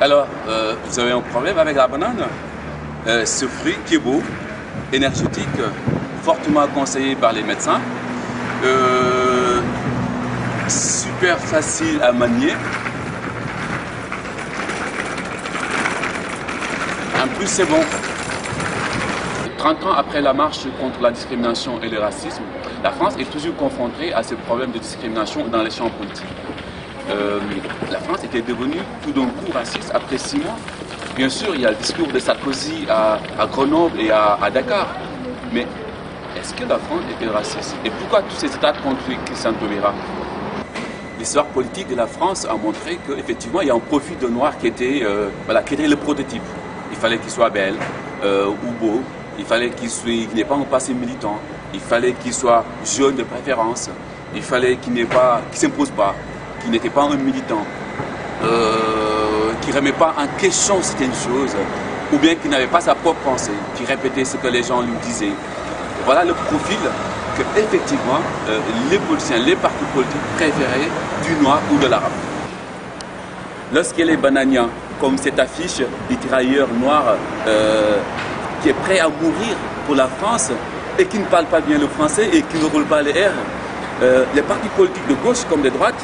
Alors, vous avez un problème avec la banane? Ce fruit qui est beau, énergétique, fortement conseillé par les médecins, super facile à manier. En plus, c'est bon. 30 ans après la marche contre la discrimination et le racisme, la France est toujours confrontée à ces problèmes de discrimination dans les champs politiques. La France était devenue tout d'un coup raciste après 6 mois. Bien sûr, il y a le discours de Sarkozy à Grenoble et à Dakar. Mais est-ce que la France était raciste? Et pourquoi tous ces états contre Christian Taubira? L'histoire politique de la France a montré qu'effectivement, il y a un profil de noir qui était le prototype. Il fallait qu'il soit belle ou beau, il fallait qu'il n'ait pas un passé militant, il fallait qu'il soit jeune de préférence, il fallait qu'il ne s'impose pas, qu'il n'était pas un militant, qui ne remet pas en question certaines choses, ou bien qui n'avait pas sa propre pensée, qui répétait ce que les gens lui disaient. Voilà le profil que, effectivement, les politiciens, les partis politiques préféraient du noir ou de l'arabe. Lorsqu'il est bananian, comme cette affiche du tirailleur noir qui est prêt à mourir pour la France et qui ne parle pas bien le français et qui ne roule pas les R, les partis politiques de gauche comme de droite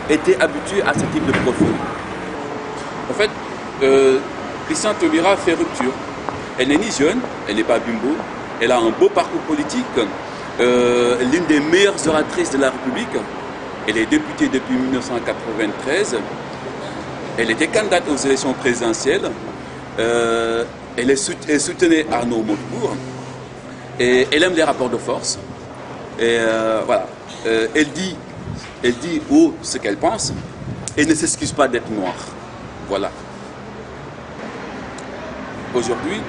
étaient habitués à ce type de profil. En fait, Christian Taubira fait rupture. Elle n'est ni jeune, elle n'est pas bimbo, elle a un beau parcours politique, l'une des meilleures oratrices de la République. Elle est députée depuis 1993. Elle était candidate aux élections présidentielles. Elle soutenait Arnaud Montebourg. Et elle aime les rapports de force. Et voilà. Elle dit haut ce qu'elle pense et ne s'excuse pas d'être noire. Voilà. Aujourd'hui,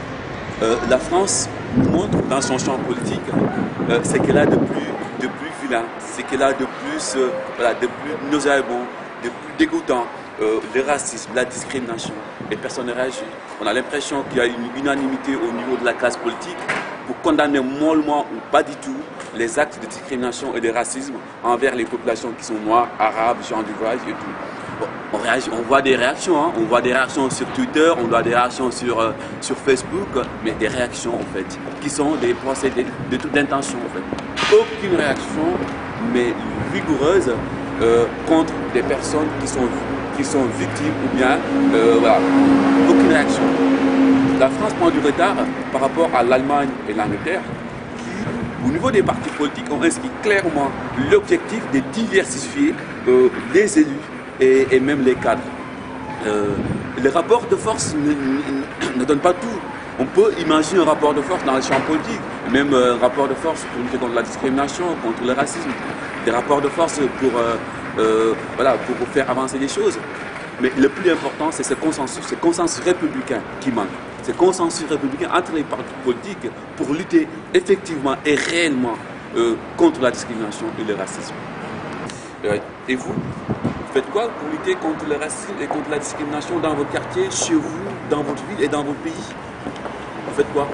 la France montre dans son champ politique ce qu'elle a de plus vilain, ce qu'elle a de plus nauséabond, de plus dégoûtant. Le racisme, la discrimination, les personnes ne réagissent. On a l'impression qu'il y a une unanimité au niveau de la classe politique pour condamner mollement ou pas du tout les actes de discrimination et de racisme envers les populations qui sont noires, arabes, gens du voyage et tout. Bon, on voit des réactions, hein. On voit des réactions sur Twitter, on voit des réactions sur Facebook, mais des réactions en fait, qui sont des pensées de toute intention en fait. Aucune réaction, mais rigoureuse, contre des personnes qui sont victimes ou bien, voilà, aucune réaction. La France prend du retard par rapport à l'Allemagne et l'Angleterre qui, au niveau des partis politiques, ont inscrit clairement l'objectif de diversifier les élus et même les cadres. Le rapport de force ne donne pas tout. On peut imaginer un rapport de force dans le champ politique, même un rapport de force pour lutter contre la discrimination, contre le racisme, des rapports de force pour faire avancer les choses. Mais le plus important, c'est ce consensus républicain qui manque. Ce consensus républicain entre les partis politiques pour lutter effectivement et réellement contre la discrimination et le racisme. Et vous faites quoi pour lutter contre le racisme et contre la discrimination dans votre quartier, chez vous, dans votre ville et dans votre pays? Vous faites quoi?